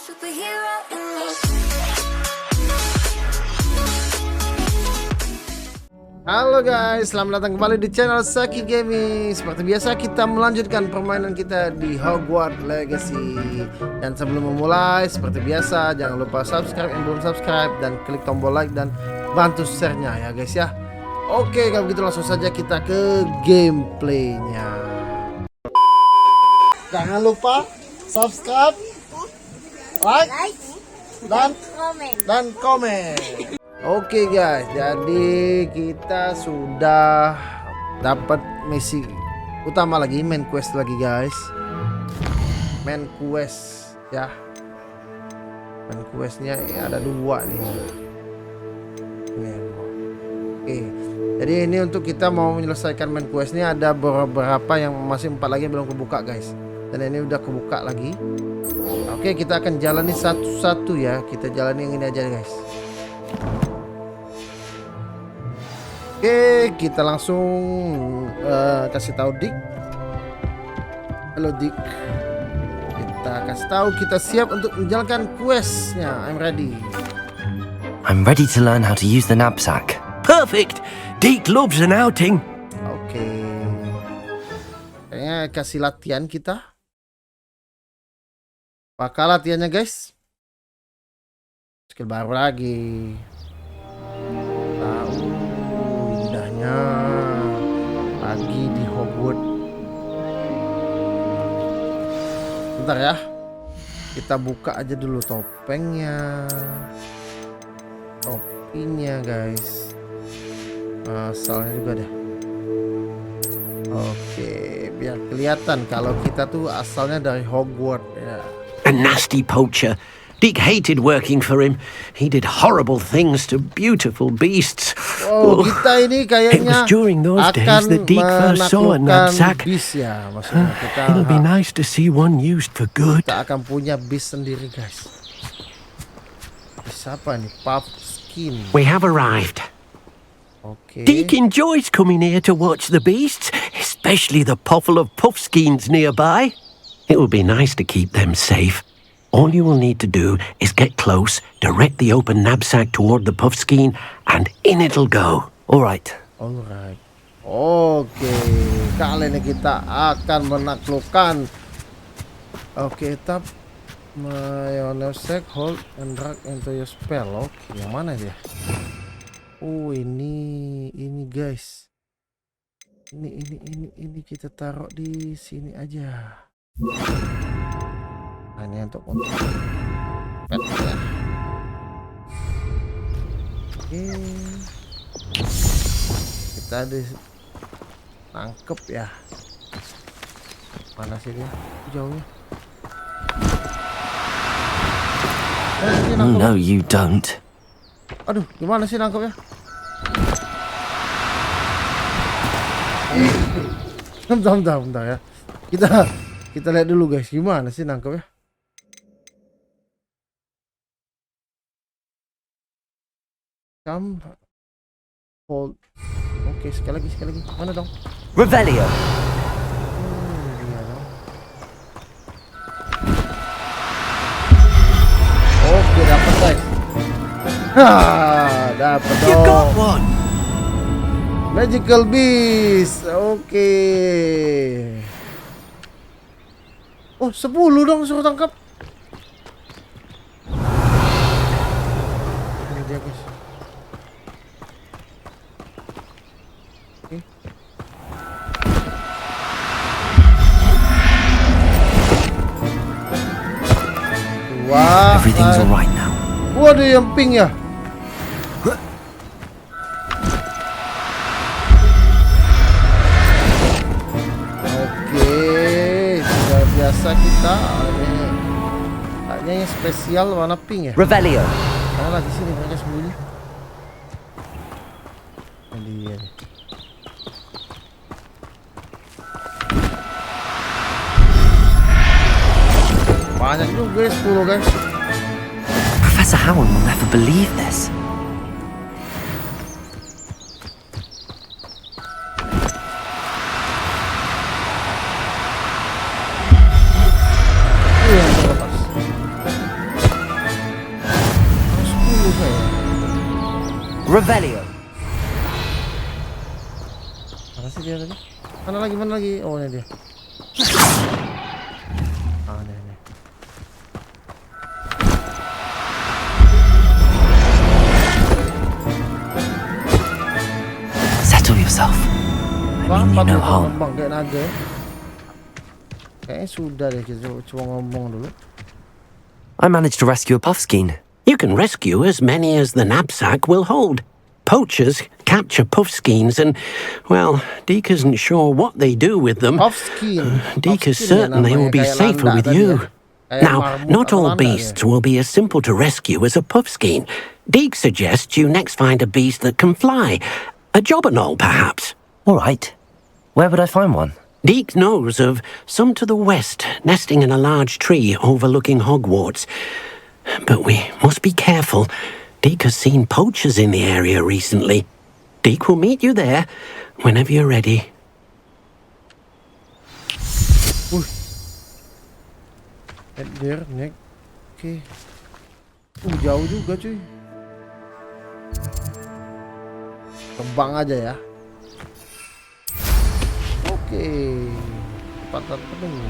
superhero in me. Halo guys, selamat datang kembali di channel Syaki Gaming. Seperti biasa kita melanjutkan permainan kita di Hogwarts Legacy. Dan sebelum memulai, seperti biasa jangan lupa subscribe yang belum subscribe, dan klik tombol like dan bantu share-nya ya guys ya. Oke, kalau begitu langsung saja kita ke gameplaynya. Jangan lupa subscribe, like, dan komen. Oke guys, jadi kita sudah dapat misi utama lagi, main quest lagi guys. Main quest ya. Main questnya ada dua nih. Oke, jadi ini untuk kita mau menyelesaikan main questnya, ada beberapa yang masih 4 lagi belum kebuka guys. Dan ini udah kebuka lagi. Oke, kita akan jalani satu-satu ya. Kita jalani yang ini aja guys. Oke, kita langsung kasih tahu Dick. Halo Dick. Kita kasih tahu kita siap untuk menjalankan questnya. I'm ready. I'm ready to learn how to use the knapsack. Perfect! Dick loves an outing. Oke. Kayaknya kasih latihan kita. Pakai latihannya guys. Skill baru lagi. Tahu indahnya pagi di Hogwarts. Bentar ya. Kita buka aja dulu topengnya. Topinya guys. Asalnya juga deh. Oke, biar kelihatan kalau kita tuh asalnya dari Hogwarts ya. A nasty poacher. Dick hated working for him. He did horrible things to beautiful beasts. Oh, kita ini It kayaknya was during those days that Dick first saw a knapsack. bis ya, maksudnya kita It'll be nice to see one used for good. kita akan punya bis sendiri guys. Bis apa nih? Puffskin. We have arrived. Oke. Dick enjoys coming here to watch the beasts, especially the puffle of puffskins nearby. It will be nice to keep them safe. All you will need to do is get close, direct the open knapsack toward the puffskein, and in it'll go. All right. Alright. Oke, kali ini kita akan menaklukkan. Oke, tap my knapsack, hold and drag into your spell. Oke, yang mana dia? Oh, ini guys. Ini kita taruh di sini aja. Nah, ini untuk pet ya. Oke. Kita nangkep ya. Mana sih dia? Jauhnya. No, you don't. Aduh, gimana sih nangkepnya? Bentar ya. Kita lihat dulu guys, gimana sih nangkepnya? Hold. Oke, sekali lagi. Mana dong? Revelio. Iya dong. Oke, dapat guys. Dapat You got dong. one. Magical Beast. Oke. Oh, 10 dong suruh tangkap. Ini dia guys. Oke. Wah. Everything's all right now. Waduh, yang pink ya. Biasa kita hanya yang spesial warna pink ya. Revelio. Karena lagi sini mereka sembunyi. Ini dia nih. Banyak juga 10 guys. Professor Howard will never believe this. Revelio. Mana sih dia tadi? Mana lagi? Oh, ini dia. Ah, ini. Settle yourself. I mean you no harm. Bang, kayak naga ya. Kayaknya sudah deh, kita coba ngomong dulu. I managed to rescue a puffskein. You can rescue as many as the knapsack will hold. Poachers capture puffskeins and, well, Deke isn't sure what they do with them. Puffskein. Deke is certain they will be safer with you. Now, not all beasts will be as simple to rescue as a puffskein. Deke suggests you next find a beast that can fly. A jobberknoll, perhaps. All right. Where would I find one? Deke knows of some to the west, nesting in a large tree overlooking Hogwarts. But we must be careful. Deke has seen poachers in the area recently. Deke will meet you there whenever you're ready. There, Nick. Oke. Jauh juga cuy. Terbang aja ya. Oke. Patah penuh.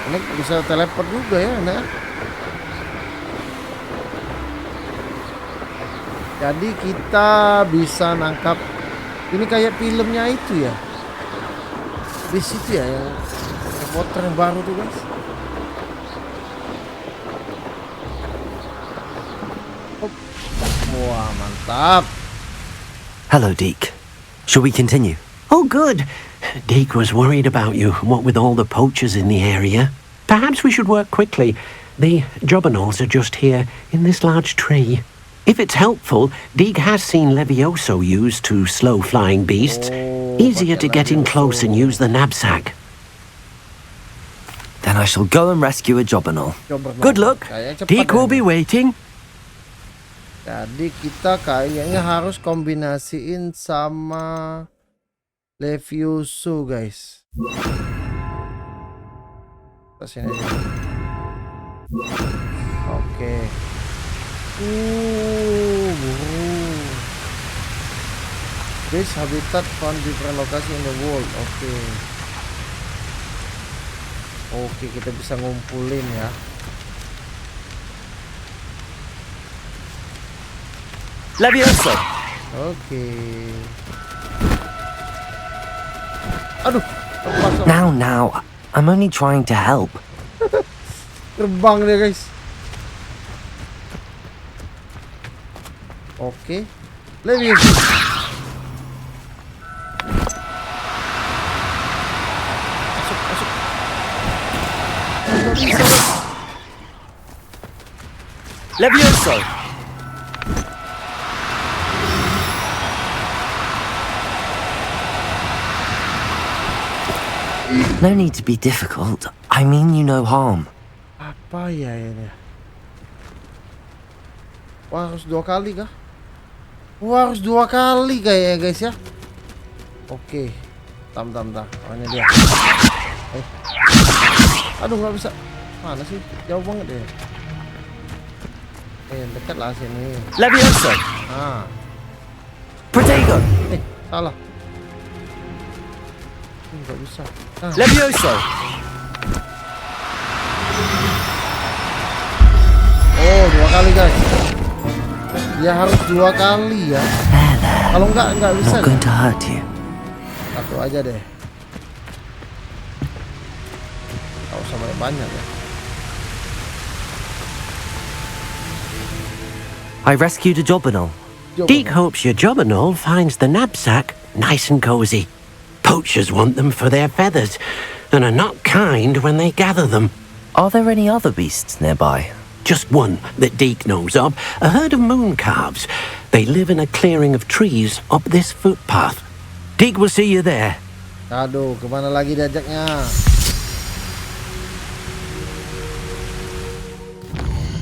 Ini bisa teleport juga ya, Nek. Jadi kita bisa nangkap. Ini kayak filmnya itu ya. Di situ ya yang motor yang baru tuh, guys. Oh. Wah, mantap. Hello, Deke. Shall we continue? Oh, good. Deke was worried about you, what with all the poachers in the area. Perhaps we should work quickly. The jobberknolls are just here, in this large tree. If it's helpful, Deke has seen Levioso used to slow flying beasts. Easier to get in close and use the knapsack. Then I shall go and rescue a jobberknoll. Good luck. Deke will be waiting. Jadi kita kayaknya harus kombinasiin sama Levioso, guys. Sini aja. Oke. This habitat found different location in the world. Oke, kita bisa ngumpulin ya. Levioso. Oke. Aduh. Now. I'm only trying to help. Terbang deh, guys. Oke. Lebih. Masuk. Levioso. No need to be difficult. I mean you no harm. Apa ya ini? Wah, harus 2 kali kah? Wah, harus 2 kali kayaknya, guys ya. Oke. Tam. Oh, ini dia. Aduh, nggak bisa. Mana sih? Jauh banget deh. Dekat lah sini. Levioso. Protego. Salah. Nggak bisa. Levioso. Oh, 2 kali, guys. Ya harus 2 kali ya. Kalau nggak bisa. Not going to hurt you. Satu aja deh. Gak usah banyak ya. I rescued a jobberknoll. Deke hopes your jobberknoll finds the knapsack nice and cozy. Poachers want them for their feathers and are not kind when they gather them. Are there any other beasts nearby? Just one that Deke knows of, a herd of moon calves. They live in a clearing of trees up this footpath. Deke will see you there. Aduh, kemana lagi diajaknya?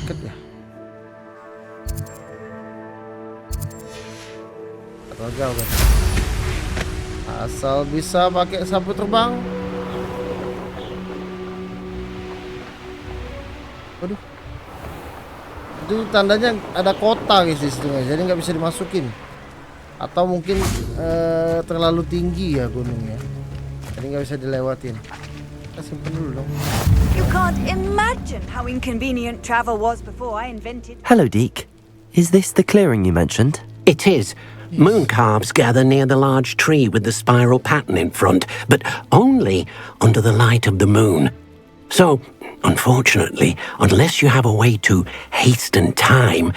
Deket ya? Atau jauh kan? Asal bisa pakai sapu terbang. Waduh. Itu tandanya ada kota guys di situ guys. Jadi nggak bisa dimasukin. Atau mungkin terlalu tinggi ya gunungnya. Jadi nggak bisa dilewatin. Kita simpen dulu dong. You can't imagine how inconvenient travel was before I invented. Hello, Deke. Is this the clearing you mentioned? It is. Moon calves gather near the large tree with the spiral pattern in front, but only under the light of the moon. So, unfortunately, unless you have a way to hasten time,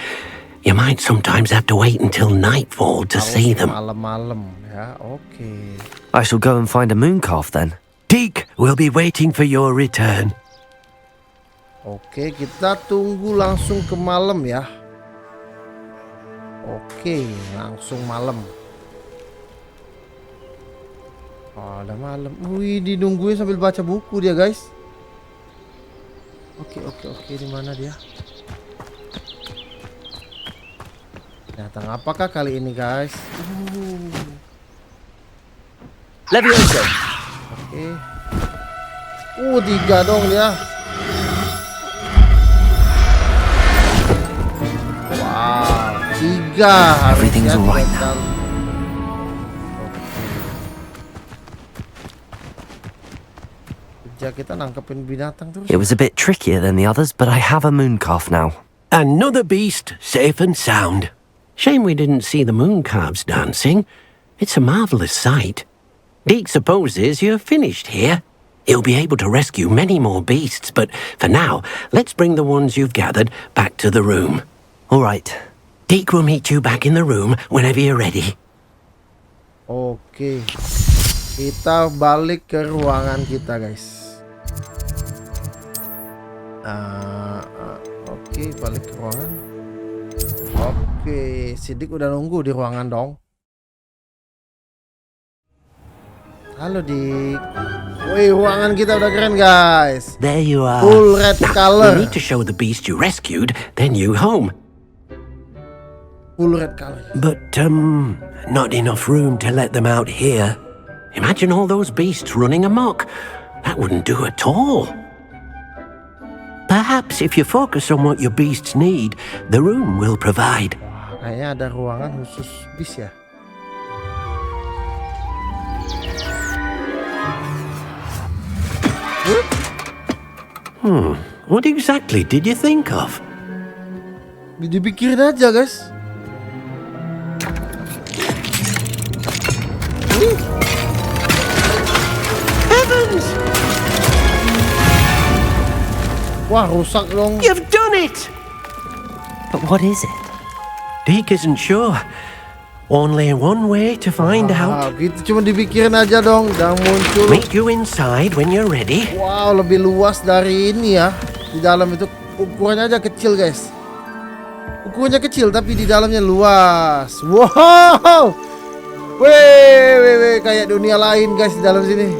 you might sometimes have to wait until nightfall to see them. Malam-malam ya, oke. I shall go and find a moon calf then. Deke will be waiting for your return. Oke, kita tunggu langsung ke malam ya. Oke, langsung malam. Oh, ada malam. Wih, dinungguin sambil baca buku dia, guys. Oke, di mana dia? Datang apakah kali ini, guys? Lebih. Oke. 3 dong dia. Wow, 3. Everything's alright now. Kerja kita nangkepin binatang terus. It was a bit trickier than the others, but I have a moon calf now. Another beast, safe and sound. Shame we didn't see the moon calves dancing. It's a marvellous sight. Deke supposes you're finished here. He'll be able to rescue many more beasts, but for now, let's bring the ones you've gathered back to the room. All right. Deke will meet you back in the room whenever you're ready. Oke. Kita balik ke ruangan kita, guys. Oke, balik ke ruangan. Oke, Sidik udah nunggu di ruangan dong. Halo Dik. Wih, ruangan kita udah keren guys. There you are. Full red Now, color. we need to show the beast you rescued their new home. Full red color. But, not enough room to let them out here. Imagine all those beasts running amok. That wouldn't do at all. Perhaps if you focus on what your beasts need, the room will provide. Kayaknya ada ruangan khusus bis ya. What exactly did you think of? Dipikirin aja guys. Heavens! Wah, rusak dong. You've done it! But what is it? Deke isn't sure. Only one way to find out. Gitu cuma dipikirin aja dong. Dan muncul. Meet you inside when you're ready. Wow, lebih luas dari ini ya. Di dalam itu ukurannya aja kecil guys. Ukurannya kecil tapi di dalamnya luas. Wow. Weh, kayak dunia lain guys di dalam sini.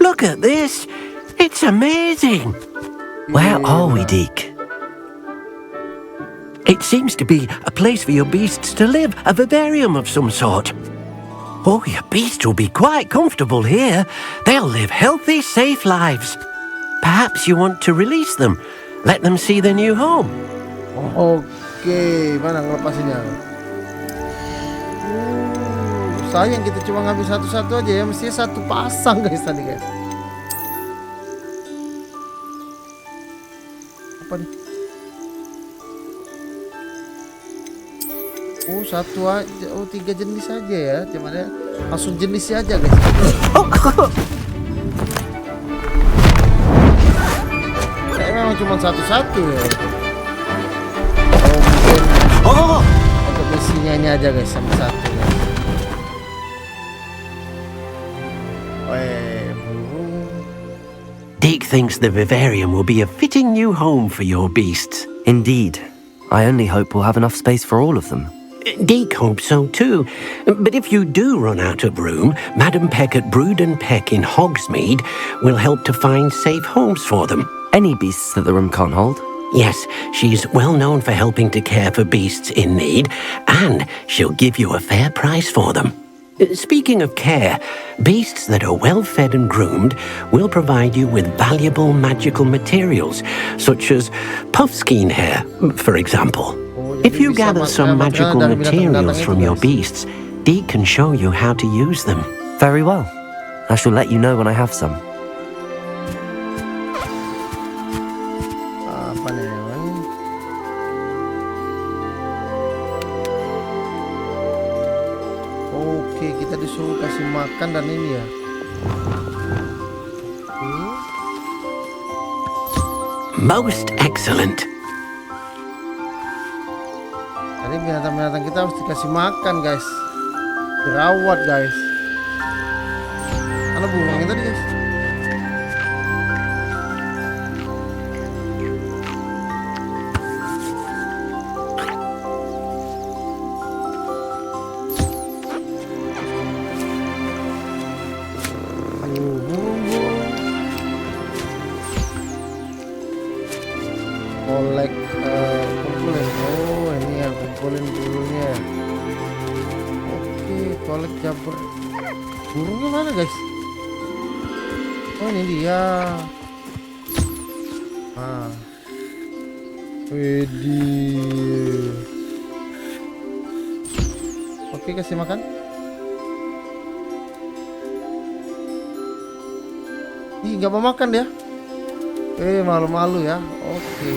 Look at this. It's amazing. Where are we, Deke? It seems to be a place for your beasts to live, a vivarium of some sort. Oh, your beasts will be quite comfortable here. They'll live healthy, safe lives. Perhaps you want to release them. Let them see their new home. Oke, mana ngelepasinnya? Sayang kita cuma ngambil satu-satu aja ya. Mestinya satu pasang guys tadi guys. Apa nih? Oh, satu aja. Oh, 3 jenis aja ya. Cuman ya langsung jenisnya aja guys. Kayak memang cuma satu-satu ya. Oh, mungkin untuk misinya ini aja guys, sama satu ya. Burung. Deke thinks the vivarium will be a fitting new home for your beasts. Indeed. I only hope we'll have enough space for all of them. Deke hopes so too. But if you do run out of room, Madam Peck at Brood and Peck in Hogsmeade will help to find safe homes for them. Any beasts that the room can't hold? Yes, she's well known for helping to care for beasts in need, and she'll give you a fair price for them. Speaking of care, beasts that are well fed and groomed will provide you with valuable magical materials, such as puffskein hair, for example. If you gather some magical materials from your beasts, Dee can show you how to use them. Very well. I shall let you know when I have some. Apa nih? Oke, kita disuruh kasih makan dan ini ya. Most excellent. Jadi binatang-binatang kita harus dikasih makan, guys. Dirawat, guys. Ada burungnya tadi, guys. Kolek kumpulin. Oh, ini ya, kumpulin bulunya. Oke, kolek jabber. Burungnya mana, guys? Oh, ini dia. Ah. Widih. Oke, kasih makan. Ih, nggak mau makan dia. Malu-malu ya. Oke.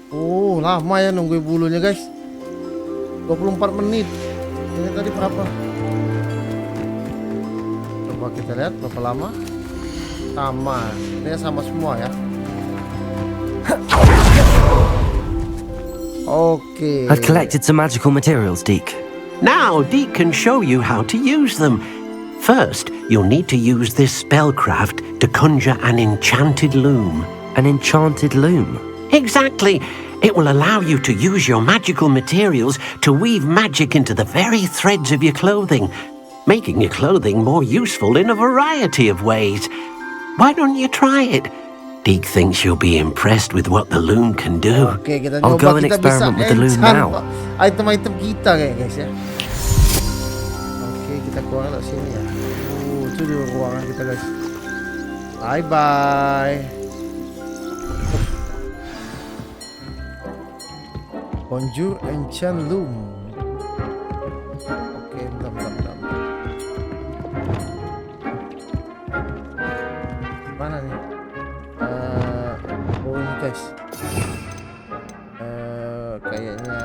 Oh, lama ya nunggu bulunya, guys. 24 menit. Ini tadi berapa? Coba kita lihat berapa lama. Sama. Ini sama semua ya. Oke. I've collected some magical materials, Deke. Now Dee can show you how to use them. First, you'll need to use this spellcraft to conjure an enchanted loom. An enchanted loom? Exactly. It will allow you to use your magical materials to weave magic into the very threads of your clothing, making your clothing more useful in a variety of ways. Why don't you try it? Deke thinks you'll be impressed with what the loom can do. Oke, kita I'll go coba, and kita bisa experiment with the loom now. item-item kita kayak, guys ya. Oke, kita keluar dari sini ya. Itu di ruangan kita, guys. Bye bye. Conjure enchant loom. Oke, bentar. Mana nih? Oh, ini, guys. Kayaknya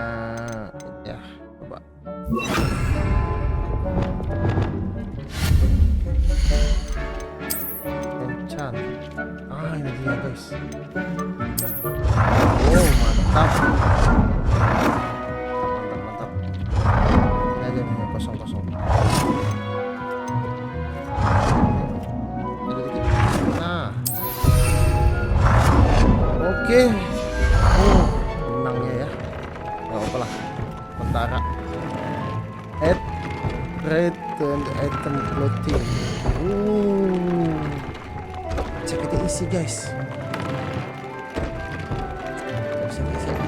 ya, coba. Enchant. Ini dia, guys. Oh, mantap. Ini aja nih, kosong. Nah. Oke. Menangnya ya. Gak apa lah. Tentara. Add return item clothing. Cek kita isi, guys.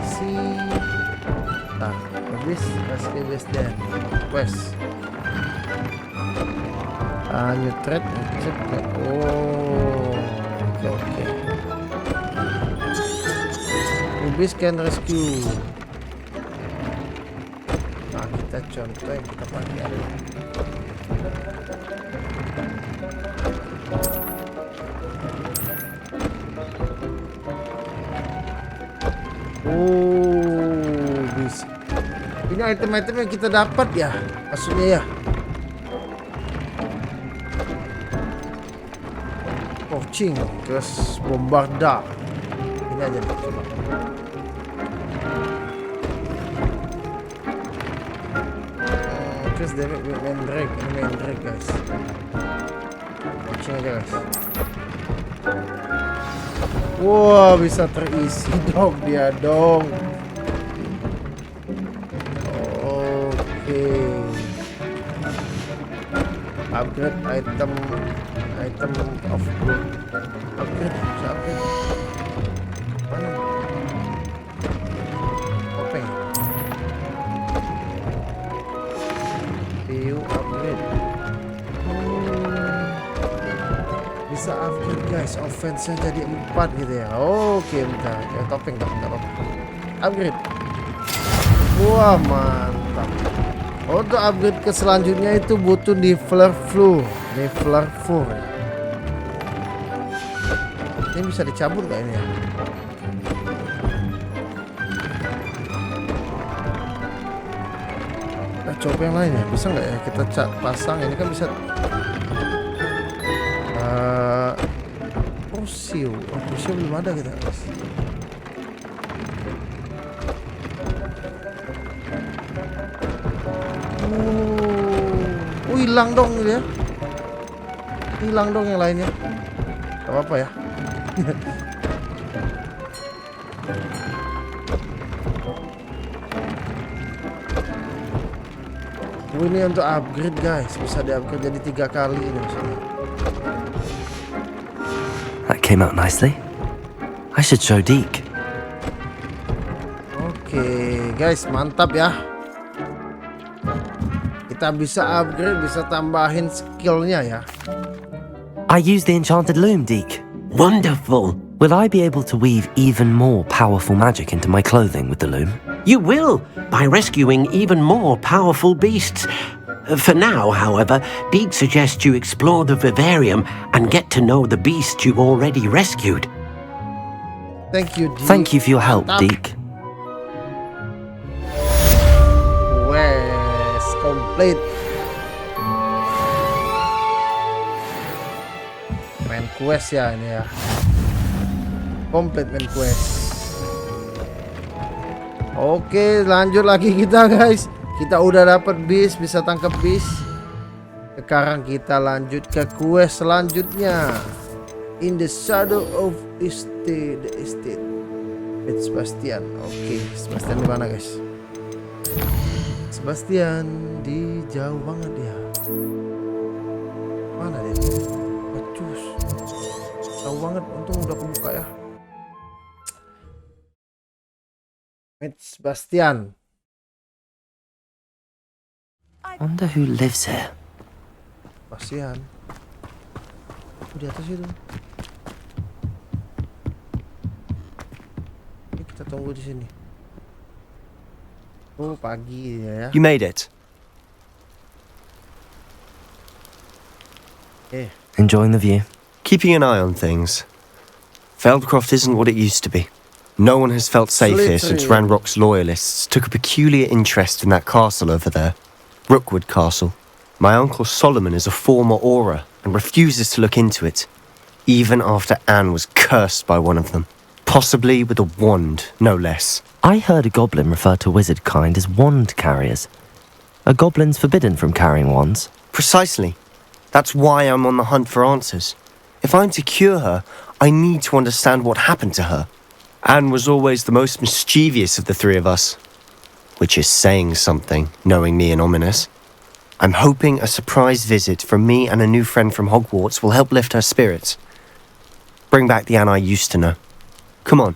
Isi. Nah, habis dan quest. New thread. Oh, oke. Lebih can rescue. Nah, kita contoh yang kita pakai. Oh, bisa. Ini item-item yang kita dapat ya, maksudnya ya. Poaching, terus bombarda. Ini aja nih, coba. Terus damage main drag, ini main drag, guys. Poaching aja, guys. Wah, bisa terisi dong dia dong. Oke. Upgrade item of good. Upgrade. Mana? Topeng. bisa upgrade guys, offense-nya jadi 4 gitu ya. Oke, bentar. Ya, topeng. Upgrade. Wah, mantap. Untuk upgrade ke selanjutnya itu butuh Niffler Floor. Ini bisa dicabut gak ini ya? Nah, coba yang lain ya, bisa nggak ya kita pasang? Ini kan bisa. Kursi belum ada kita guys. Hilang dong ya. Hilang dong yang lainnya. Gak apa-apa ya. Ini untuk upgrade guys, bisa di-upgrade jadi 3 kali ini maksudnya. That came out nicely. I should show Deke. Oke, guys, mantap ya. Kita bisa upgrade, bisa tambahin skillnya ya. I used the enchanted loom, Deke. Wonderful. Will I be able to weave even more powerful magic into my clothing with the loom? You will, by rescuing even more powerful beasts. For now, however, Deke suggests you explore the vivarium and get to know the beast you already rescued. Thank you, Deke. Thank you for your help, Mantap. Deke. Wes, complete. Main quest ya ini ya. Complete main quest. Oke, lanjut lagi kita guys. Kita udah dapat beast, bisa tangkap beast. Sekarang kita lanjut ke quest selanjutnya. In the shadow of the estate. It's Sebastian. Oke, Sebastian di mana guys? Sebastian di jauh banget dia. Mana dia? Acus. Jauh banget, untung udah kebuka ya. Sebastian. Wonder who lives here. Sebastian. Di atas itu. Ini kita tunggu di sini. Oh, pagi ya. You made it. Enjoying the view? Keeping an eye on things. Feldcroft isn't what it used to be. No one has felt safe here since Ranrock's loyalists took a peculiar interest in that castle over there. Rookwood Castle. My uncle Solomon is a former Auror and refuses to look into it, even after Anne was cursed by one of them. Possibly with a wand, no less. I heard a goblin refer to wizard kind as wand carriers. Are goblins forbidden from carrying wands? Precisely. That's why I'm on the hunt for answers. If I'm to cure her, I need to understand what happened to her. Anne was always the most mischievous of the three of us. Which is saying something, knowing me and Ominous. I'm hoping a surprise visit from me and a new friend from Hogwarts will help lift her spirits. Bring back the Anne I used to know. Come on,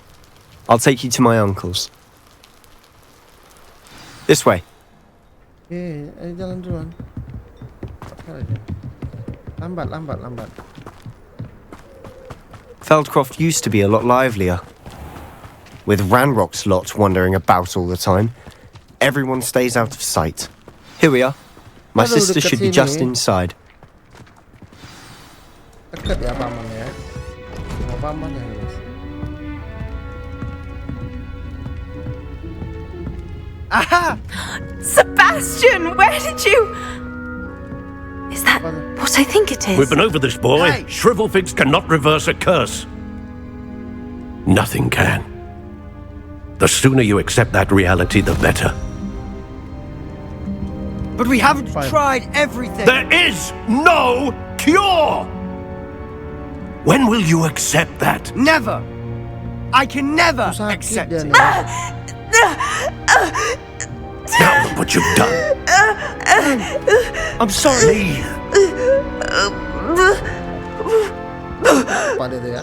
I'll take you to my uncle's. This way. Ayo jalan duluan. Lambat. Feldcroft used to be a lot livelier. With Ranrock's lot wandering about all the time, everyone stays out of sight. Here we are. My sister should be just inside. Dekat ya paman ya. Sama paman ya guys. Aha! Sebastian, where did you... Is that what I think it is? We've been over this, boy. Shrivelfigs cannot reverse a curse. Nothing can. The sooner you accept that reality, the better. But we haven't tried everything. There is no cure! When will you accept that? Never. I can never accept it. Now look what you've done. I'm sorry. Apa dia ya?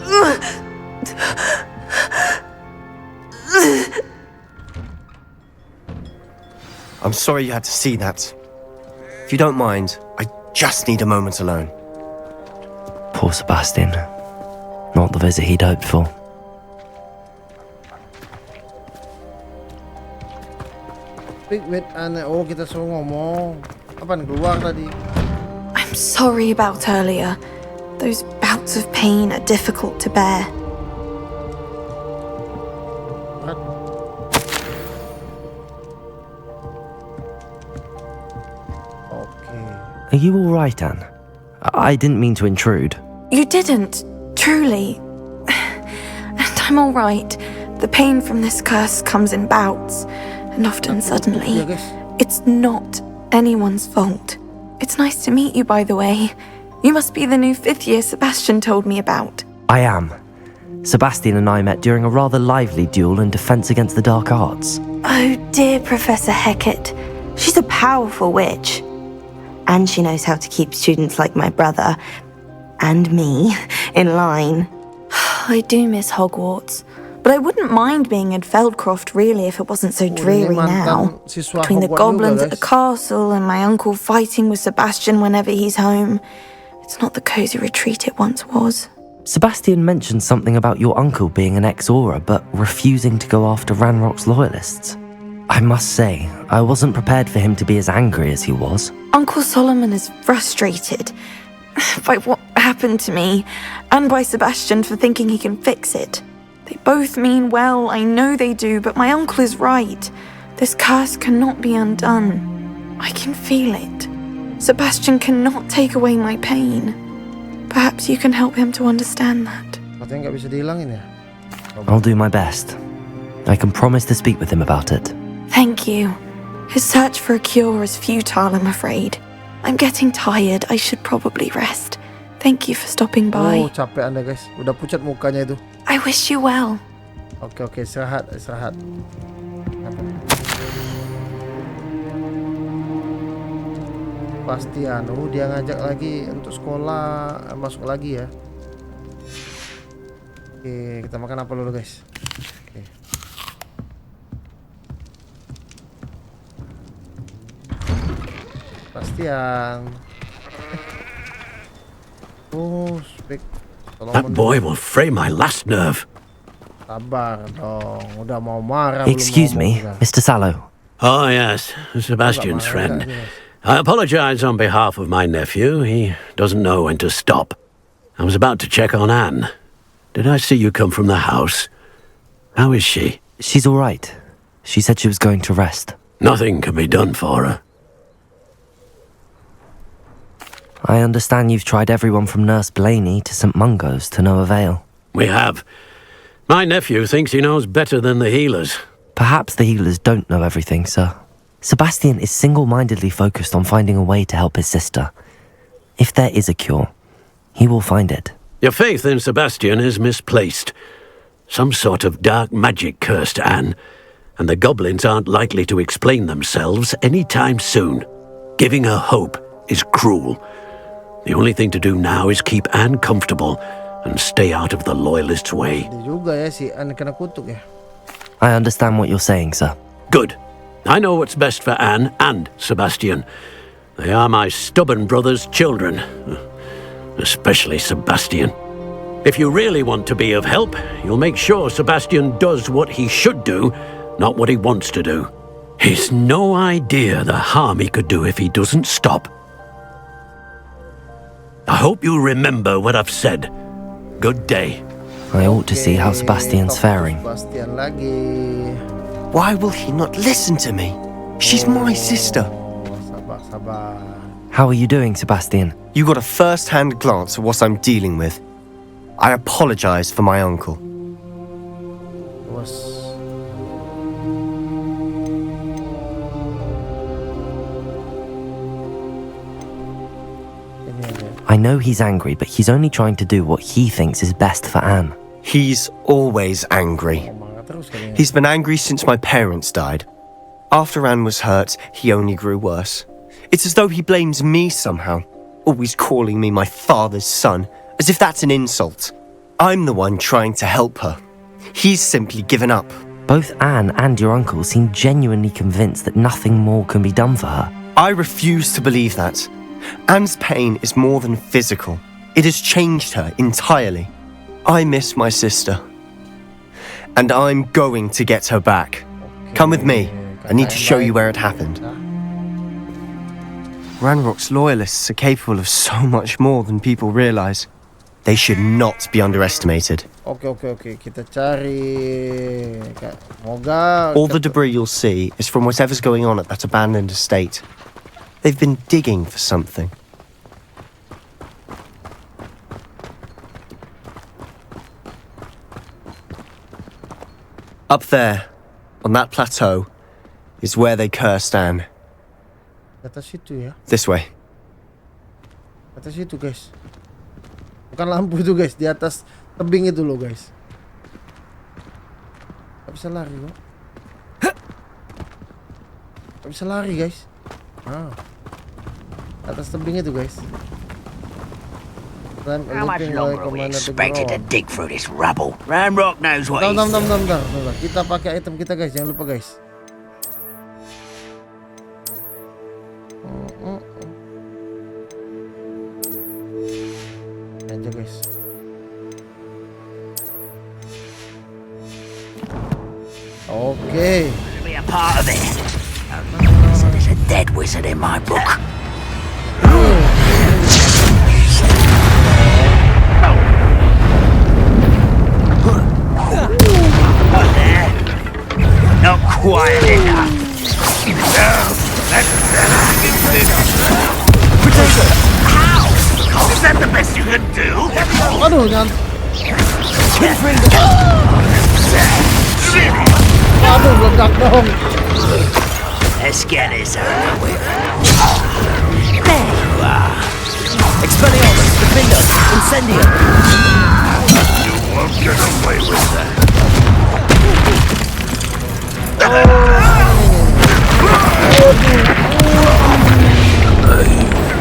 I'm sorry you had to see that. If you don't mind, I just need a moment alone. Poor Sebastian. Not the visit he'd hoped for. Speak with Anne. Oh, kita suruh ngomong. Apaan keluar tadi? I'm sorry about earlier. Those bouts of pain are difficult to bear. Okay. Are you all right, Anne? I didn't mean to intrude. You didn't, truly. And I'm all right. The pain from this curse comes in bouts, and often suddenly. Ya, guys. It's not anyone's fault. It's nice to meet you, by the way. You must be the new 5th year Sebastian told me about. I am. Sebastian and I met during a rather lively duel in defense against the dark arts. Oh dear, Professor Hecat. She's a powerful witch. And she knows how to keep students like my brother, and me, in line. I do miss Hogwarts, but I wouldn't mind being in Feldcroft really if it wasn't so dreary now. Between the goblins at the castle and my uncle fighting with Sebastian whenever he's home, it's not the cosy retreat it once was. Sebastian mentioned something about your uncle being an ex-Aura, but refusing to go after Ranrock's loyalists. I must say, I wasn't prepared for him to be as angry as he was. Uncle Solomon is frustrated by what happened to me, and by Sebastian for thinking he can fix it. They both mean well, I know they do, but my uncle is right. This curse cannot be undone. I can feel it. Sebastian cannot take away my pain. Perhaps you can help him to understand that. Katanya nggak bisa dihilangin ya? I'll do my best. I can promise to speak with him about it. Thank you. His search for a cure is futile, I'm afraid. I'm getting tired. I should probably rest. Thank you for stopping by. Oh, capek Anda, guys. Udah pucat mukanya itu. I wish you well. Oke, istirahat. Pasti anu dia ngajak lagi untuk sekolah, masuk lagi ya. Oke, kita makan apa dulu, guys? Oke. Pastian. Oh, spek. That boy will fray my last nerve. Sabar dong, udah mau marah. Excuse me, Mr. Sallow. Oh, yes, Sebastian's friend. I apologize on behalf of my nephew. He doesn't know when to stop. I was about to check on Anne. Did I see you come from the house? How is she? She's all right. She said she was going to rest. Nothing can be done for her. I understand you've tried everyone from Nurse Blaney to St. Mungo's to no avail. We have. My nephew thinks he knows better than the healers. Perhaps the healers don't know everything, sir. Sebastian is single-mindedly focused on finding a way to help his sister. If there is a cure, he will find it. Your faith in Sebastian is misplaced. Some sort of dark magic cursed Anne, and the goblins aren't likely to explain themselves anytime soon. Giving her hope is cruel. The only thing to do now is keep Anne comfortable and stay out of the loyalists' way. Dia juga ya si Anne kena kutuk ya. I understand what you're saying, sir. Good. I know what's best for Anne and Sebastian. They are my stubborn brother's children. Especially Sebastian. If you really want to be of help, you'll make sure Sebastian does what he should do, not what he wants to do. He's no idea the harm he could do if he doesn't stop. I hope you'll remember what I've said. Good day. I ought to see how Sebastian's faring. Sebastian lagi. Why will he not listen to me? She's my sister. Sabar. How are you doing, Sebastian? You got a first-hand glance at what I'm dealing with. I apologize for my uncle. Luas. Ini aja. I know he's angry, but he's only trying to do what he thinks is best for Anne. He's always angry. Marah terus kayaknya. He's been angry since my parents died. After Anne was hurt, he only grew worse. It's as though he blames me somehow, always calling me my father's son, as if that's an insult. I'm the one trying to help her. He's simply given up. Both Anne and your uncle seem genuinely convinced that nothing more can be done for her. I refuse to believe that. Anne's pain is more than physical. It has changed her entirely. I miss my sister. And I'm going to get her back. Come with me. I need to show you where it happened. Ranrock's loyalists are capable of so much more than people realize. They should not be underestimated. Oke. Kita cari. Moga. All the debris you'll see is from whatever's going on at that abandoned estate. They've been digging for something. Up there, on that plateau, is where they cursed Anne. Atas situ ya. This way. Atas situ guys. Bukan lampu itu guys, di atas tebing itu loh guys. Gak bisa lari loh. Gak bisa lari guys. Atas tebing itu guys. How much longer are we expected to dig through this rubble? Ranrock knows what he's doing. Bentar. Kita pakai item kita guys, jangan lupa guys. Aja guys. Okay. Be a part of it. So there's a dead wizard in my book. Not quiet enough. How? Is that the best you can do? Aduh, jangan. Aduh, meledak dong. Let's get this over with. There you are. Expelliarmus, Defender, Incendio. You won't get away with that.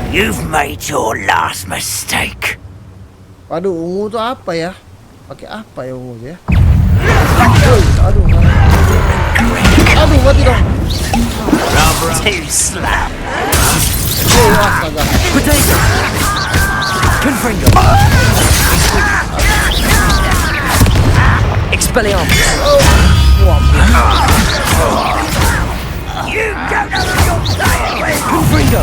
You've made your last mistake. Waduh, ungu tuh apa ya? Pakai apa ya ungu tuh ya? Aduh, mati dong. Too slap. Astaga. Potato. Confringo. Expelliarmus. You don't know who you're playing with. Confringo.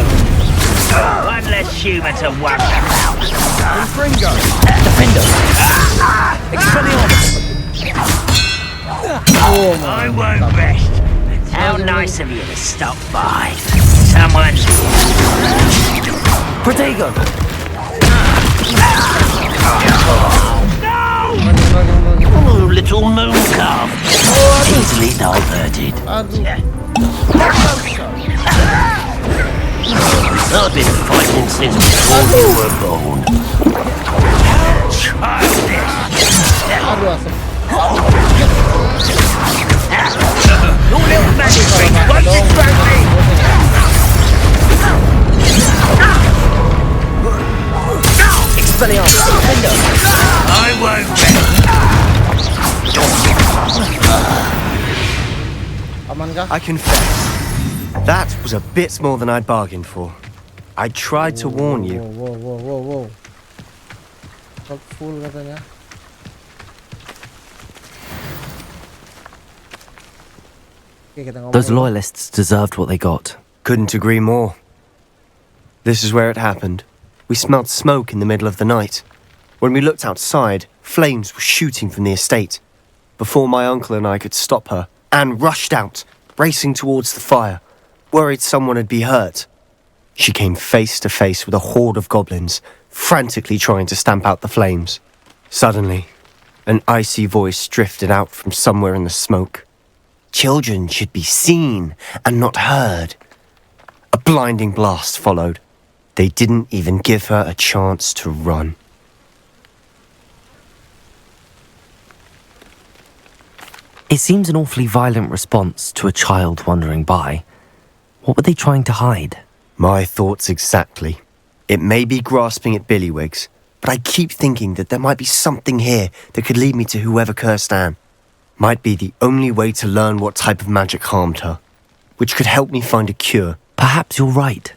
One less human to wonder about. Confringo. Defender. Expelliarmus. I won't rest. How nice of you to stop by. Someone's Protego. Oh, little moon calf. Easily diverted. I've been fighting since before you were born. Childish. Aduh, asem. Your little magic trick won't distract me. Expelliarmus. Defender. I won't rest. Aman kah? I confess, that was a bit more than I'd bargained for. I tried to warn you. Wow. Stock full katanya. Oke, kita ngomong Those dulu. loyalists deserved what they got. Couldn't agree more. This is where it happened. We smelled smoke in the middle of the night. When we looked outside, flames were shooting from the estate. Before my uncle and I could stop her, Anne rushed out, racing towards the fire, worried someone had been hurt. She came face to face with a horde of goblins, frantically trying to stamp out the flames. Suddenly, an icy voice drifted out from somewhere in the smoke. Children should be seen and not heard. A blinding blast followed. They didn't even give her a chance to run. It seems an awfully violent response to a child wandering by. What were they trying to hide? My thoughts exactly. It may be grasping at Billywigs, but I keep thinking that there might be something here that could lead me to whoever cursed Anne. Might be the only way to learn what type of magic harmed her, which could help me find a cure. Perhaps you're right.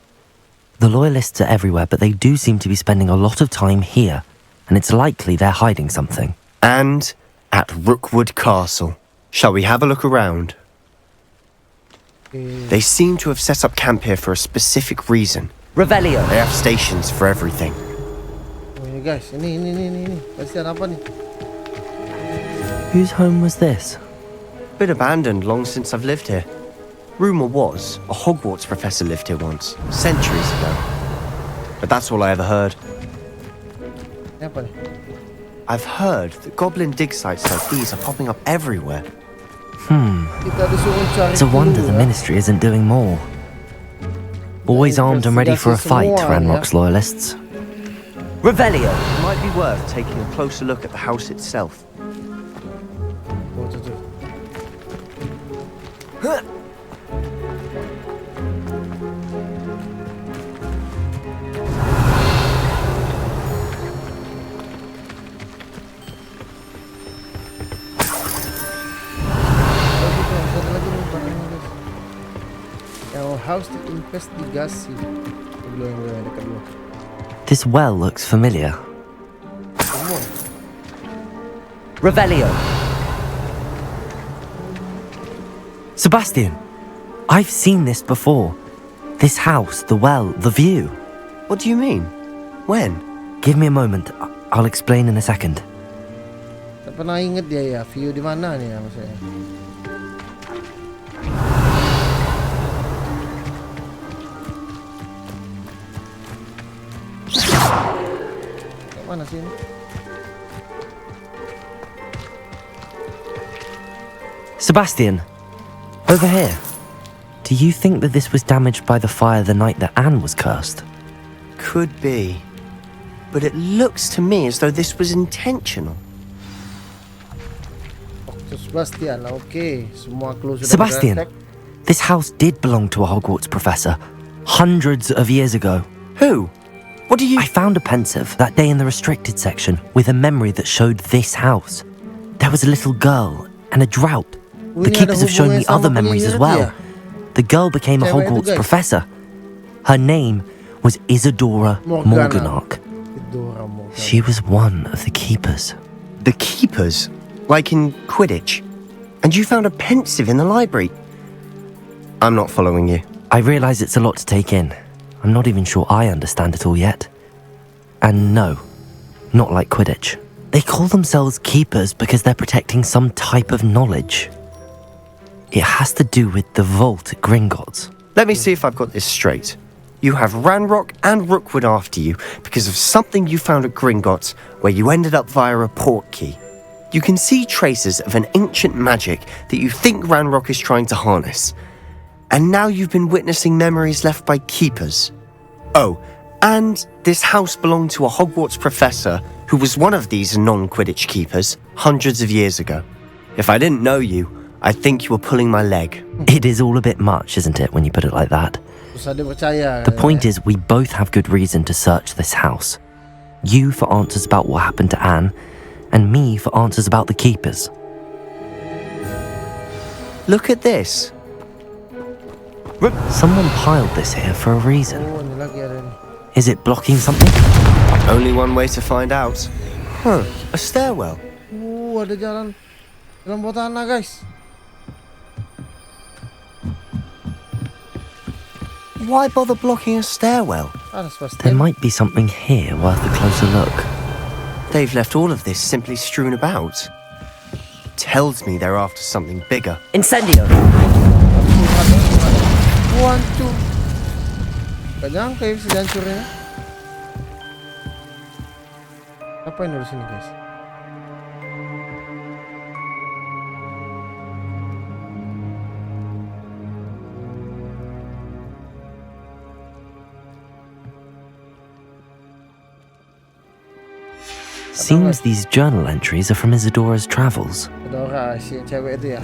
The Loyalists are everywhere, but they do seem to be spending a lot of time here, and it's likely they're hiding something. And at Rookwood Castle. Shall we have a look around? They seem to have set up camp here for a specific reason. Revelio. They have stations for everything. Oh ya guys, ini. Kasihan apa nih? Whose home was this? Been abandoned long since I've lived here. Rumour was a Hogwarts professor lived here once, centuries ago. But that's all I ever heard. Ini apa nih? I've heard that goblin dig sites like these are popping up everywhere. Kita disuruh cari. It's a wonder clue, the ya. Ministry isn't doing more. Always armed and ready for a fight, Ranrock's Loyalists. Revelio. It might be worth taking a closer look at the house itself. Oh, tuh. Ada lagi nih barangnya guys. Yang house investigasi. Belum yang dekat dulu. This well looks familiar. Semua. Revelio. Sebastian! I've seen this before. This house, the well, the view. What do you mean? When? Give me a moment. I'll explain in a second. Tak pernah ingat dia ya, view di mana nih ya maksudnya. Kat mana sih ini? Sebastian! Over here. Do you think that this was damaged by the fire the night that Anne was cursed? Could be. But it looks to me as though this was intentional. Oh, Sebastian, oke. Semua clue sudah Sebastian, kita cek. this house did belong to a Hogwarts professor. Hundreds of years ago. Who? What do you... I found a pensive that day in the restricted section with a memory that showed this house. There was a little girl and a drought. The Ini ada keepers have shown me hubungannya sama other memories as penyanyi well. The girl became a Cewek itu, Hogwarts guys. professor. Her name was Isadora Morgana. Morganach. Isadora Morgana. She was one of the keepers. The keepers? Like in Quidditch? And you found a pensive in the library? I'm not following you. I realize it's a lot to take in. I'm not even sure I understand it all yet. And no, not like Quidditch. They call themselves keepers because they're protecting some type of knowledge. It has to do with the vault at Gringotts. Let me see if I've got this straight. You have Ranrock and Rookwood after you because of something you found at Gringotts where you ended up via a portkey. You can see traces of an ancient magic that you think Ranrock is trying to harness. And now you've been witnessing memories left by keepers. Oh, and this house belonged to a Hogwarts professor who was one of these non-Quidditch keepers hundreds of years ago. If I didn't know you, I think you were pulling my leg. It is all a bit much, isn't it, when you put it like that? Susah dipercaya. The point is, we both have good reason to search this house. You for answers about what happened to Anne, and me for answers about the keepers. Look at this. Someone piled this here for a reason. Oh, ini lagi ada nih. Is it blocking something? Only one way to find out. A stairwell. Ada jalan bawah tanah guys. Why bother blocking a stairwell? Ada There Sebastian. might be something here worth a closer look. They've left all of this simply strewn about. Tells me they're after something bigger. Incendio. Wancur. Gak nyangka ya bisa dihancurin ya. Apa yang di sini guys? Seems these journal entries are from Isadora's travels. Ada orang si cewek itu ya.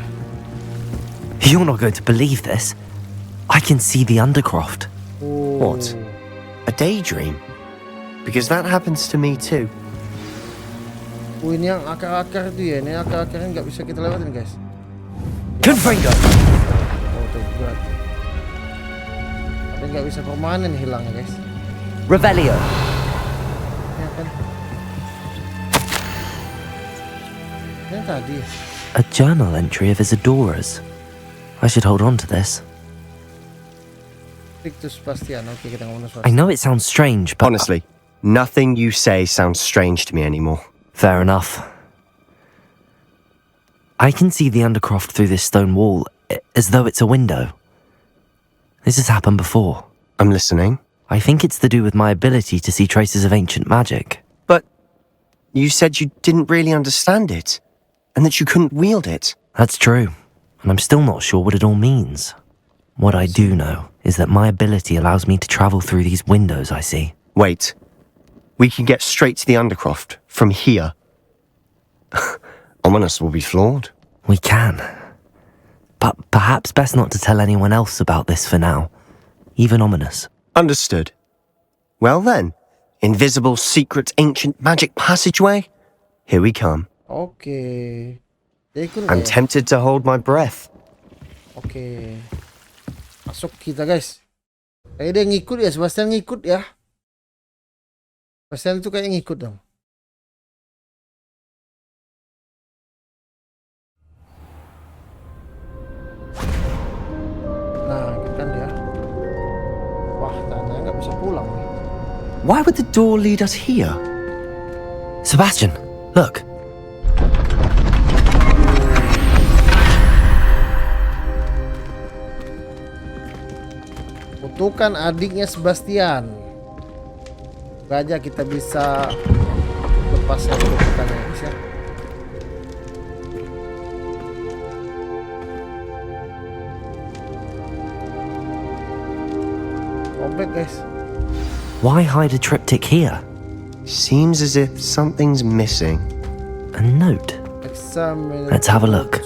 You're not going to believe this. I can see the Undercroft. Oh. What? A daydream? Because that happens to me too. Oh, ini yang akar-akar itu ya. Ini akar-akarnya nggak bisa kita lewatin guys. Confringo. Oh tuh berat. Ada nggak bisa permanen hilangnya guys. Revelio. Ya kan? Yang tadi. A journal entry of Isadora's. I should hold on to this. Victus Bastian. Oke, kita ngomong sesuatu. I know it sounds strange, but Honestly, nothing you say sounds strange to me anymore. fair enough. I can see the Undercroft through this stone wall, as though it's a window. This has happened before. I'm listening. I think it's to do with my ability to see traces of ancient magic. But you said you didn't really understand it, and that you couldn't wield it. That's true, and I'm still not sure what it all means. What I do know is that my ability allows me to travel through these windows I see. Wait. We can get straight to the Undercroft from here. Ominous will be flawed. We can. But perhaps best not to tell anyone else about this for now. Even Ominous. Understood. Well then, invisible, secret, ancient magic passageway? Here we come. Oke. Dia ikut I'm nggak ya? tempted to hold my breath. Oke. Masuk kita guys. Kayak dia ngikut ya, Sebastian ngikut ya. Sebastian itu kayak ngikut dong. Nah, gitu kan dia. Wah, tanya nggak bisa pulang nih. Why would the door lead us here? Sebastian, look. Kutukan adiknya Sebastian. Semoga aja kita bisa lepas dari kutukannya guys ya. Komplek guys. Why hide a triptych here? Seems as if something's missing. A note. Examine. Let's have a look.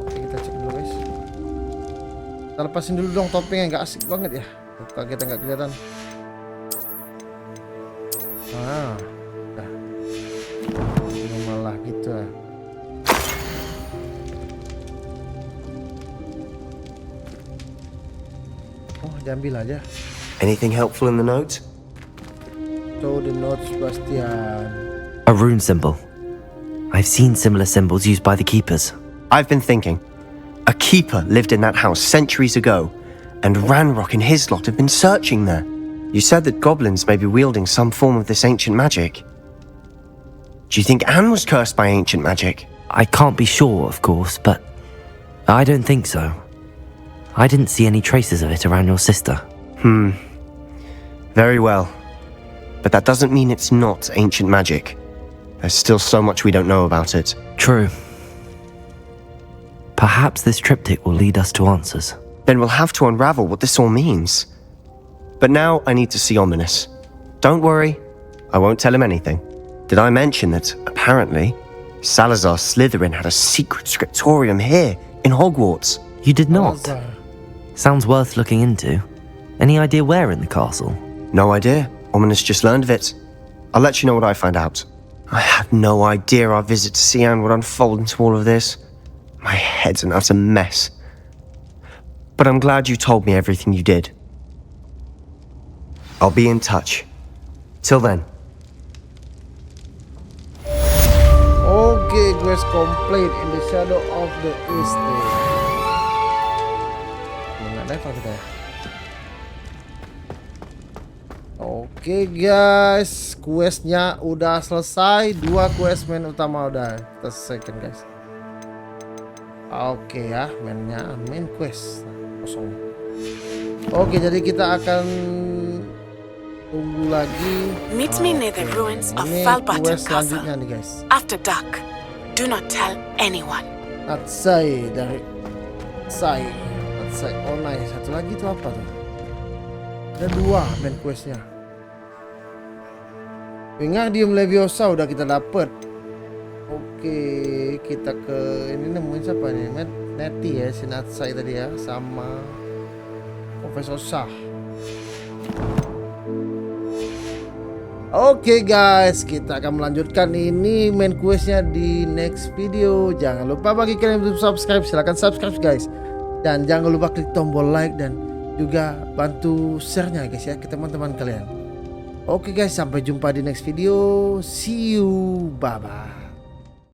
Oke, kita cek dulu guys. Kita lepasin dulu dong topengnya, nggak asik banget ya. Muka kita nggak kelihatan. Ah, udah. Ini malah gitu ya. Oh, diambil aja. Anything helpful in the note? So the note Sebastian. A rune symbol. I've seen similar symbols used by the keepers. I've been thinking. A keeper lived in that house centuries ago, and Ranrock and his lot have been searching there. You said that goblins may be wielding some form of this ancient magic. Do you think Anne was cursed by ancient magic? I can't be sure, of course, but I don't think so. I didn't see any traces of it around your sister. Very well. But that doesn't mean it's not ancient magic. There's still so much we don't know about it. True. Perhaps this triptych will lead us to answers. Then we'll have to unravel what this all means. But now I need to see Ominous. Don't worry, I won't tell him anything. Did I mention that, apparently, Salazar Slytherin had a secret scriptorium here in Hogwarts? You did not. Salazar. Sounds worth looking into. Any idea where in the castle? No idea. Ominous just learned of it. I'll let you know what I find out. I had no idea our visit to Sian would unfold into all of this. My head's an utter mess. But I'm glad you told me everything you did. I'll be in touch. Till then. Okay, quest complete in the shadow of the east. Nggak level kita ya. Oke guys, questnya udah selesai. 2 quest main utama udah kita selesaikan guys. Oke ya, main quest kosong. Oke, jadi kita akan tunggu lagi. Meet me near the ruins of Ini Falbaton quest Castle. selanjutnya nih guys. After dark. Do not tell anyone. Natsai dari Natsai. Oh nice, satu lagi itu apa tuh? Ada 2 main questnya. Wingardium Leviosa udah kita dapet. Oke, kita ke ini nemuin siapa nih? Nettie ya, si Natsai tadi ya, sama Profesor Shah. Oke guys, kita akan melanjutkan ini main questnya di next video. Jangan lupa bagi kalian yang belum subscribe, silahkan subscribe guys. Dan jangan lupa klik tombol like dan juga bantu share-nya guys ya ke teman-teman kalian. Oke guys, sampai jumpa di next video. See you, bye bye.